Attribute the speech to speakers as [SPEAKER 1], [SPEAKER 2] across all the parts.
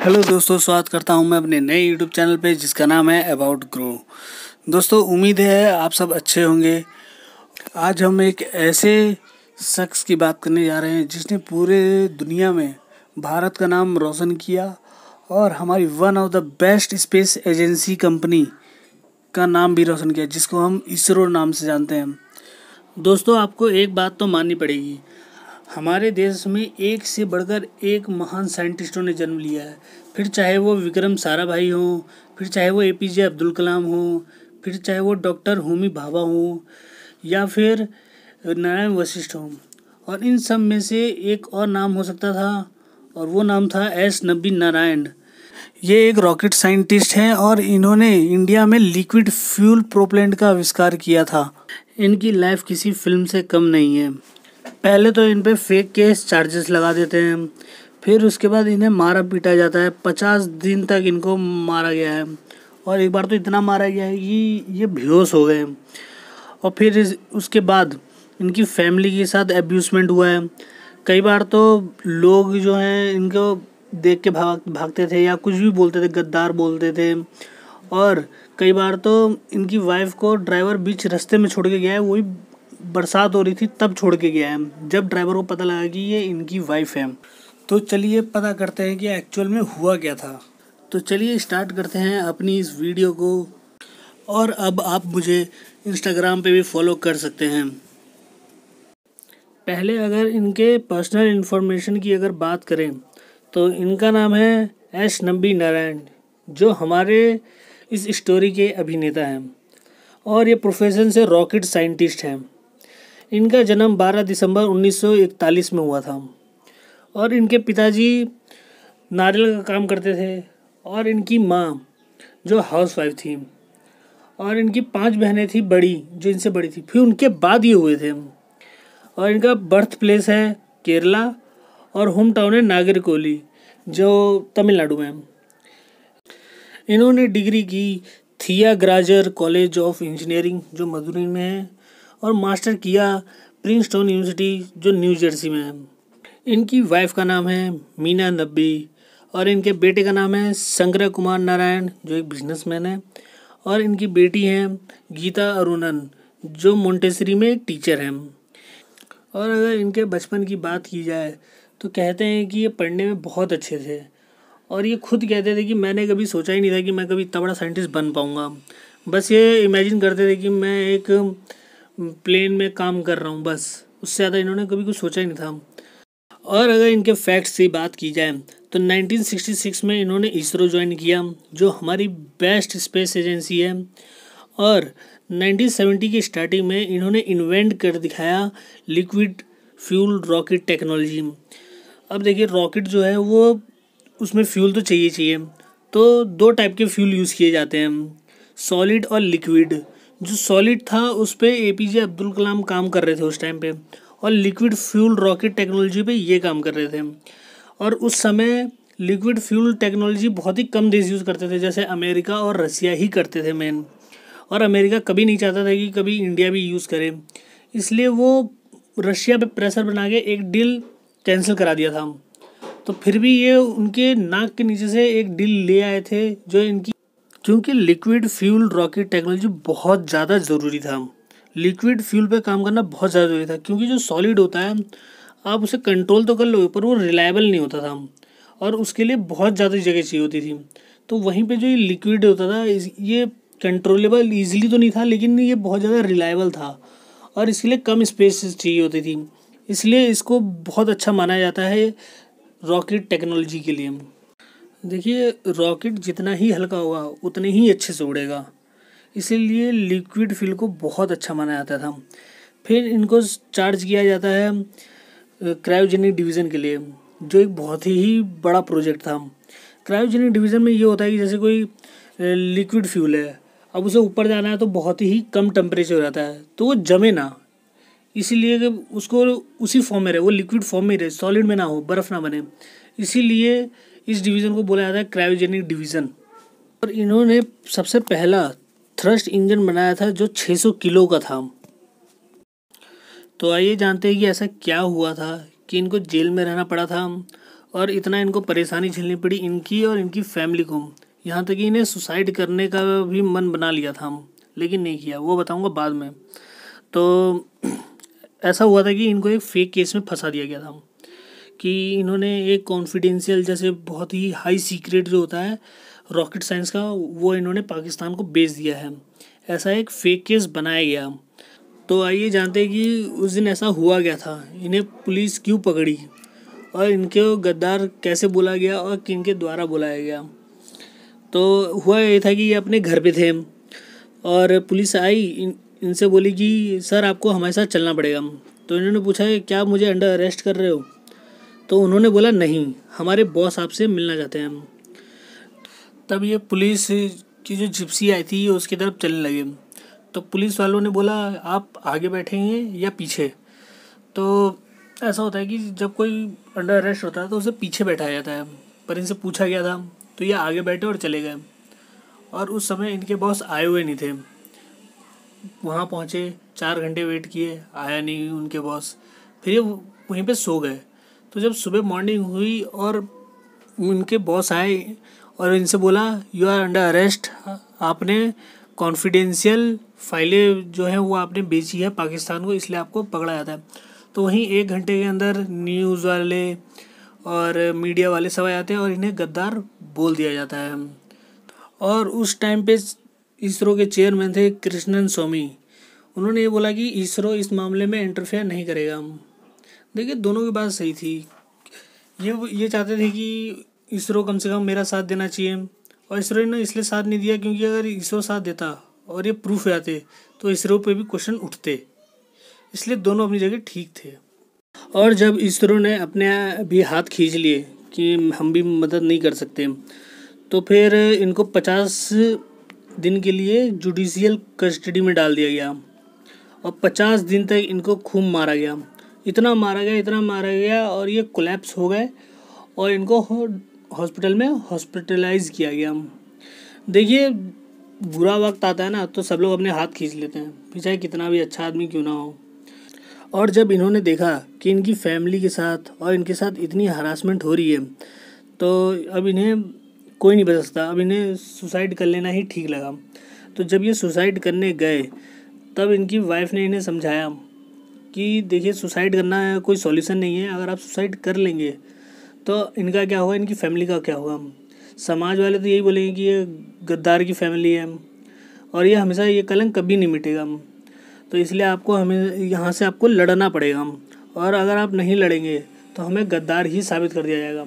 [SPEAKER 1] Hello दोस्तों, स्वागत करता हूं मैं अपने नए यूट्यूब चैनल पे जिसका नाम है अबाउट ग्रो। दोस्तों, उम्मीद है आप सब अच्छे होंगे। आज हम एक ऐसे शख्स की बात करने जा रहे हैं जिसने पूरे दुनिया में भारत का नाम रोशन किया और हमारी one of the best space agency company का नाम भी रोशन किया, जिसको हम इसरो नाम से जानते हैं। दोस्तों, आपको एक बात तो माननी पड़ेगी, हमारे देश में एक से बढ़कर एक महान साइंटिस्टों ने जन्म लिया है। फिर चाहे वो विक्रम साराभाई हों, फिर चाहे वो एपीजे अब्दुल कलाम हों, फिर चाहे वो डॉक्टर होमी भाभा हों, या फिर नारायण वशिष्ठ हों। और इन सब में से एक और नाम हो सकता था, और वो नाम था एस नबी नारायण। ये एक रॉकेट साइंटिस्ट हैं और इन्होंने इंडिया में लिक्विड फ्यूल प्रोपेलेंट का आविष्कार किया था। इनकी लाइफ किसी फिल्म से कम नहीं है। पहले तो इन पे फेक केस चार्जेस लगा देते हैं, फिर उसके बाद इन्हें मारा पीटा जाता है। 50 दिन तक इनको मारा गया है, और एक बार तो इतना मारा गया है कि ये बेहोश हो गए। और फिर उसके बाद इनकी फैमिली के साथ एब्यूसमेंट हुआ है। कई बार तो लोग जो हैं इनको देख के भागते थे या कुछ भी बोलते थे, गद्दार बोलते थे। और कई बार तो इनकी वाइफ को ड्राइवर बीच रास्ते में छोड़ के गया है, वही बरसात हो रही थी तब छोड़ के गया है, जब ड्राइवर को पता लगा कि ये इनकी वाइफ है। तो चलिए पता करते हैं कि एक्चुअल में हुआ क्या था। तो चलिए स्टार्ट करते हैं अपनी इस वीडियो को। और अब आप मुझे इंस्टाग्राम पे भी फॉलो कर सकते हैं। पहले अगर इनके पर्सनल इन्फॉर्मेशन की अगर बात करें तो इनका नाम है एस नबी नारायण, जो हमारे इस स्टोरी के अभिनेता हैं, और ये प्रोफेशन से रॉकेट साइंटिस्ट हैं। इनका जन्म 12 दिसंबर 1941 में हुआ था, और इनके पिताजी नारियल का काम करते थे, और इनकी माँ जो हाउसवाइफ थी, और इनकी 5 बहनें थी बड़ी, जो इनसे बड़ी थी। फिर उनके बाद ये हुए थे। और इनका बर्थ प्लेस है केरला, और होम टाउन है नागरकोइली, जो तमिलनाडु में है। इन्होंने डिग्री की थियागराजर कॉलेज ऑफ इंजीनियरिंग, जो मदुरई में है, और मास्टर किया प्रिंसटन यूनिवर्सिटी, जो न्यू जर्सी में है। इनकी वाइफ का नाम है मीना नब्बी, और इनके बेटे का नाम है शंकर कुमार नारायण, जो एक बिजनेसमैन है। और इनकी बेटी हैं गीता अरुणन, जो मोंटेसरी में एक टीचर हैं। और अगर इनके बचपन की बात की जाए तो कहते हैं कि ये पढ़ने में बहुत अच्छे थे, और ये खुद कहते थे कि मैंने कभी सोचा ही नहीं था कि मैं कभी इतना बड़ा साइंटिस्ट बन पाऊँगा। बस ये इमेजिन करते थे कि मैं एक प्लेन में काम कर रहा हूँ, बस उससे ज़्यादा इन्होंने कभी कुछ सोचा ही नहीं था। और अगर इनके फैक्ट्स की बात की जाए तो 1966 में इन्होंने इसरो ज्वाइन किया, जो हमारी बेस्ट स्पेस एजेंसी है। और 1970 की स्टार्टिंग में इन्होंने इन्वेंट कर दिखाया लिक्विड फ्यूल रॉकेट टेक्नोलॉजी। अब देखिए, रॉकेट जो है वो उसमें फ्यूल तो चाहिए, तो 2 टाइप के फ्यूल यूज़ किए जाते हैं, सॉलिड और लिक्विड। जो सॉलिड था उस पर एपीजे अब्दुल कलाम काम कर रहे थे उस टाइम पे, और लिक्विड फ्यूल रॉकेट टेक्नोलॉजी पे ये काम कर रहे थे। और उस समय लिक्विड फ्यूल टेक्नोलॉजी बहुत ही कम देश यूज़ करते थे, जैसे अमेरिका और रसिया ही करते थे मेन। और अमेरिका कभी नहीं चाहता था कि कभी इंडिया भी यूज़ करे, इसलिए वो रशिया पे प्रेशर बना के एक डील कैंसिल करा दिया था। तो फिर भी ये उनके नाक के नीचे से एक डील ले आए थे, जो इनकी, क्योंकि लिक्विड फ्यूल रॉकेट टेक्नोलॉजी बहुत ज़्यादा ज़रूरी था। लिक्विड फ्यूल पे काम करना बहुत ज़्यादा ज़रूरी था, क्योंकि जो सॉलिड होता है आप उसे कंट्रोल तो कर लो, पर वो रिलायबल नहीं होता था, और उसके लिए बहुत ज़्यादा जगह चाहिए होती थी। तो वहीं पे जो ये लिक्विड होता था, ये कंट्रोलेबल ईजिली तो नहीं था, लेकिन ये बहुत ज़्यादा रिलायबल था, और इसके लिए कम स्पेस चाहिए होती थी। इसलिए इसको बहुत अच्छा माना जाता है रॉकेट टेक्नोलॉजी के लिए। देखिए, रॉकेट जितना ही हल्का होगा उतने ही अच्छे से उड़ेगा, इसीलिए लिक्विड फ्यूल को बहुत अच्छा माना जाता था। फिर इनको चार्ज किया जाता है क्रायोजेनिक डिवीज़न के लिए, जो एक बहुत ही बड़ा प्रोजेक्ट था। क्रायोजेनिक डिवीज़न में ये होता है कि जैसे कोई लिक्विड फ्यूल है, अब उसे ऊपर जाना है तो बहुत ही कम टेम्परेचर हो जाता है, तो वो जमे ना, इसीलिए कि उसको उसी फॉर्म में रहे, वो लिक्विड फॉर्म में रहे, सॉलिड में ना हो, बर्फ़ ना बने। इसीलिए इस डिवीज़न को बोला जाता है क्रायोजेनिक डिवीज़न। और इन्होंने सबसे पहला थ्रस्ट इंजन बनाया था, जो 600 किलो का था। तो आइए जानते हैं कि ऐसा क्या हुआ था कि इनको जेल में रहना पड़ा था, और इतना इनको परेशानी झेलनी पड़ी इनकी और इनकी फैमिली को, यहाँ तक कि इन्हें सुसाइड करने का भी मन बना लिया था, लेकिन नहीं किया, वो बताऊंगा बाद में। तो ऐसा हुआ था कि इनको एक फेक केस में फंसा दिया गया था कि इन्होंने एक कॉन्फिडेंशियल जैसे बहुत ही हाई सीक्रेट जो होता है रॉकेट साइंस का, वो इन्होंने पाकिस्तान को बेच दिया है। ऐसा एक फेक केस बनाया गया। तो आइए जानते हैं कि उस दिन ऐसा हुआ क्या था, इन्हें पुलिस क्यों पकड़ी और इनको गद्दार कैसे बोला गया और किन के द्वारा बुलाया गया। तो हुआ ये था कि ये अपने घर पे थे और पुलिस आई, इनसे बोली कि सर आपको हमारे साथ चलना पड़ेगा। तो इन्होंने पूछा कि क्या मुझे अंडर अरेस्ट कर रहे हो? तो उन्होंने बोला नहीं, हमारे बॉस आपसे मिलना चाहते हैं। तब ये पुलिस की जो जिप्सी आई थी उसकी तरफ चलने लगे। तो पुलिस वालों ने बोला आप आगे बैठेंगे या पीछे। तो ऐसा होता है कि जब कोई अंडर अरेस्ट होता है तो उसे पीछे बैठाया जाता है, पर इनसे पूछा गया था तो ये आगे बैठे और चले गए। और उस समय इनके बॉस आए हुए नहीं थे। वहाँ पहुँचे, 4 घंटे वेट किए, आया नहीं उनके बॉस, फिर ये वहीं पे सो गए। तो जब सुबह मॉर्निंग हुई और उनके बॉस आए और इनसे बोला यू आर अंडर अरेस्ट, आपने कॉन्फिडेंशियल फाइलें जो है वो आपने बेची है पाकिस्तान को, इसलिए आपको पकड़ा जाता है। तो वहीं 1 घंटे के अंदर न्यूज़ वाले और मीडिया वाले सब आ जाते हैं और इन्हें गद्दार बोल दिया जाता है। और उस टाइम पे इसरो के चेयरमैन थे कृष्णन स्वामी। उन्होंने ये बोला कि इसरो इस मामले में इंटरफेयर नहीं करेगा। देखिए दोनों की बात सही थी। ये चाहते थे कि इसरो कम से कम मेरा साथ देना चाहिए, और इसरो ने इसलिए साथ नहीं दिया क्योंकि अगर इसरो साथ देता और ये प्रूफ आते तो इसरो पे भी क्वेश्चन उठते। इसलिए दोनों अपनी जगह ठीक थे। और जब इसरो ने अपने भी हाथ खींच लिए कि हम भी मदद नहीं कर सकते, तो फिर इनको 50 दिन के लिए जुडिशियल कस्टडी में डाल दिया गया और 50 दिन तक इनको खूब मारा गया। इतना मारा गया और ये कोलैप्स हो गए और इनको हॉस्पिटल में हॉस्पिटलाइज किया गया। देखिए बुरा वक्त आता है ना तो सब लोग अपने हाथ खींच लेते हैं, फिर चाहे कितना भी अच्छा आदमी क्यों ना हो। और जब इन्होंने देखा कि इनकी फैमिली के साथ और इनके साथ इतनी हरासमेंट हो रही है तो अब इन्हें कोई नहीं बचा सकता, अब इन्हें सुसाइड कर लेना ही ठीक लगा। तो जब ये सुसाइड करने गए तब इनकी वाइफ ने इन्हें समझाया कि देखिए सुसाइड करना कोई सॉल्यूशन नहीं है, अगर आप सुसाइड कर लेंगे तो इनका क्या होगा, इनकी फैमिली का क्या होगा। समाज वाले तो यही बोलेंगे कि ये गद्दार की फैमिली है और ये हमेशा ये कलंक कभी नहीं मिटेगा, तो इसलिए आपको हमें यहाँ से आपको लड़ना पड़ेगा, और अगर आप नहीं लड़ेंगे तो हमें गद्दार ही साबित कर दिया जाएगा।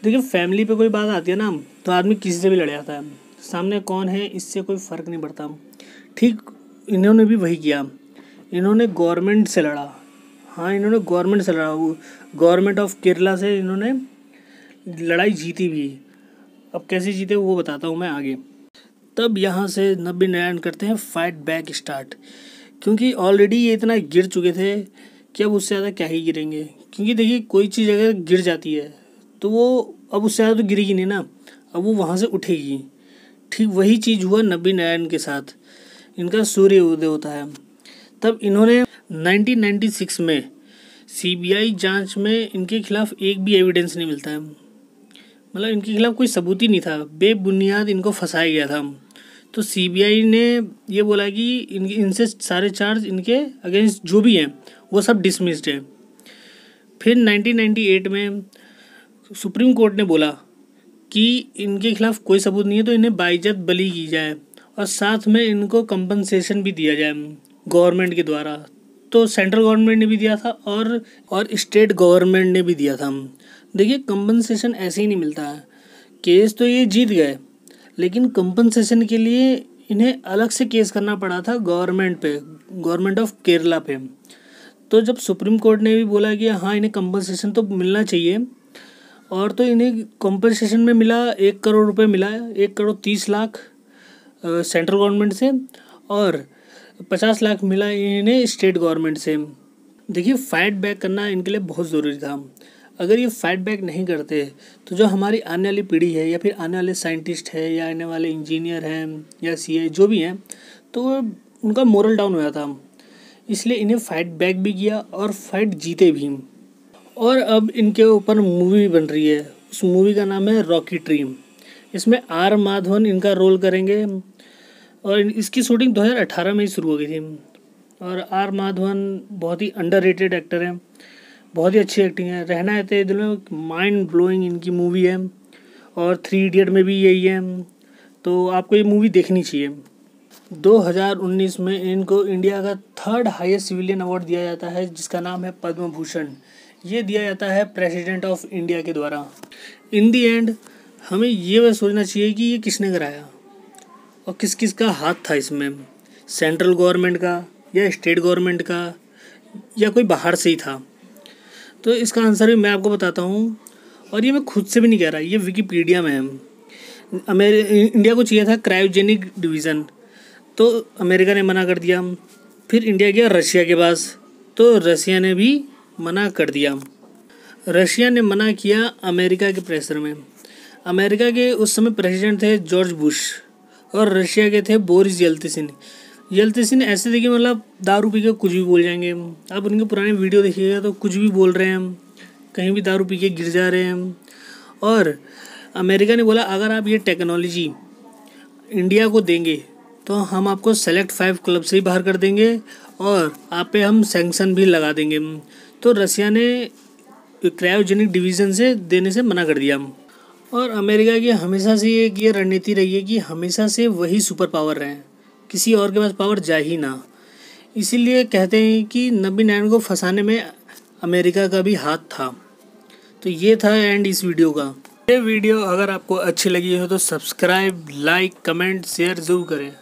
[SPEAKER 1] देखिए फैमिली पे कोई बात आती है ना तो आदमी किसी से भी लड़ जाता है, सामने कौन है इससे कोई फ़र्क नहीं पड़ता। ठीक इन्होंने भी वही किया, इन्होंने गवर्नमेंट से लड़ा। हाँ इन्होंने गवर्नमेंट से लड़ा, गवर्नमेंट ऑफ केरला से इन्होंने लड़ाई जीती भी। अब कैसे जीते वो बताता हूँ मैं आगे। तब यहाँ से नब्बे नारायण करते हैं फाइट बैक स्टार्ट, क्योंकि ऑलरेडी ये इतना गिर चुके थे कि अब उससे ज़्यादा क्या ही गिरेंगे। क्योंकि देखिए कोई चीज़ अगर गिर जाती है तो वो अब उससे ज़्यादा तो गिरेगी नहीं ना, अब वो वहाँ से उठेगी। ठीक वही चीज़ हुआ नब्बे नारायण के साथ, इनका सूर्य उदय होता है। तब इन्होंने 1996 में सीबीआई जांच में इनके खिलाफ एक भी एविडेंस नहीं मिलता है, मतलब इनके खिलाफ कोई सबूत ही नहीं था, बेबुनियाद इनको फंसाया गया था। तो सीबीआई ने ये बोला कि इनसे सारे चार्ज इनके अगेंस्ट जो भी हैं वो सब डिसमिस्ड है। फिर 1998 में सुप्रीम कोर्ट ने बोला कि इनके खिलाफ कोई सबूत नहीं है तो इन्हें बाइज्जत बरी की जाए और साथ में इनको कंपनसेशन भी दिया जाए गवर्नमेंट के द्वारा। तो सेंट्रल गवर्नमेंट ने भी दिया था और स्टेट गवर्नमेंट ने भी दिया था। देखिए कंपनसेशन ऐसे ही नहीं मिलता है, केस तो ये जीत गए लेकिन कंपनसेशन के लिए इन्हें अलग से केस करना पड़ा था गवर्नमेंट पे, गवर्नमेंट ऑफ केरला पे। तो जब सुप्रीम कोर्ट ने भी बोला कि हाँ इन्हें कंपनसेशन तो मिलना चाहिए, और तो इन्हें कंपनसेशन में मिला 1 करोड़ रुपए मिला, 1 करोड़ 30 लाख सेंट्रल गवर्नमेंट से और 50 लाख मिला इन्हें स्टेट गवर्नमेंट से। देखिए फाइट बैक करना इनके लिए बहुत ज़रूरी था। अगर ये फाइट बैक नहीं करते तो जो हमारी आने वाली पीढ़ी है या फिर आने वाले साइंटिस्ट है या आने वाले इंजीनियर हैं या सीए जो भी हैं तो उनका मोरल डाउन हो जाता। इसलिए इन्हें फाइट बैक भी किया और फाइट जीते भी। और अब इनके ऊपर मूवी बन रही है, उस मूवी का नाम है रॉकी ड्रीम। इसमें आर माधवन इनका रोल करेंगे और इसकी शूटिंग 2018 में ही शुरू हो गई थी। और आर माधवन बहुत ही अंडररेटेड एक्टर हैं, बहुत ही अच्छी एक्टिंग है। रहना है तेरे दिल में माइंड ब्लोइंग इनकी मूवी है, और 3 इडियट में भी यही है, तो आपको ये मूवी देखनी चाहिए। 2019 में इनको इंडिया का 3rd हाईएस्ट सिविलियन अवार्ड दिया जाता है, जिसका नाम है पद्म भूषण। ये दिया जाता है प्रेसिडेंट ऑफ इंडिया के द्वारा। इन दी एंड हमें ये सोचना चाहिए कि ये किसने कराया और किस किस का हाथ था इसमें, सेंट्रल गवर्नमेंट का या स्टेट गवर्नमेंट का या कोई बाहर से ही था। तो इसका आंसर भी मैं आपको बताता हूँ, और ये मैं खुद से भी नहीं कह रहा, ये विकिपीडिया में है। इंडिया को चाहिए था क्रायोजेनिक डिवीज़न, तो अमेरिका ने मना कर दिया। फिर इंडिया गया रशिया के पास, तो रशिया ने भी मना कर दिया। रशिया ने मना किया अमेरिका के प्रेशर में। अमेरिका के उस समय प्रेसिडेंट थे जॉर्ज बुश, और रशिया के थे बोरिस येल्त्सिन। येल्त्सिन ऐसे थे कि मतलब दारू पी के कुछ भी बोल जाएंगे। आप उनके पुराने वीडियो देखिएगा तो कुछ भी बोल रहे हैं, कहीं भी दारू पी के गिर जा रहे हैं। और अमेरिका ने बोला अगर आप ये टेक्नोलॉजी इंडिया को देंगे तो हम आपको सेलेक्ट 5 क्लब से ही बाहर कर देंगे, और आप पे हम सैंक्शन भी लगा देंगे। तो रशिया ने क्रायोजेनिक डिवीज़न से देने से मना कर दिया। और अमेरिका की हमेशा से एक ये रणनीति रही है कि हमेशा से वही सुपर पावर रहे, किसी और के पास पावर जा ही ना। इसीलिए कहते हैं कि नबी नारायण को फंसाने में अमेरिका का भी हाथ था। तो ये था एंड इस वीडियो का। ये वीडियो अगर आपको अच्छी लगी हो तो सब्सक्राइब, लाइक, कमेंट, शेयर ज़रूर करें।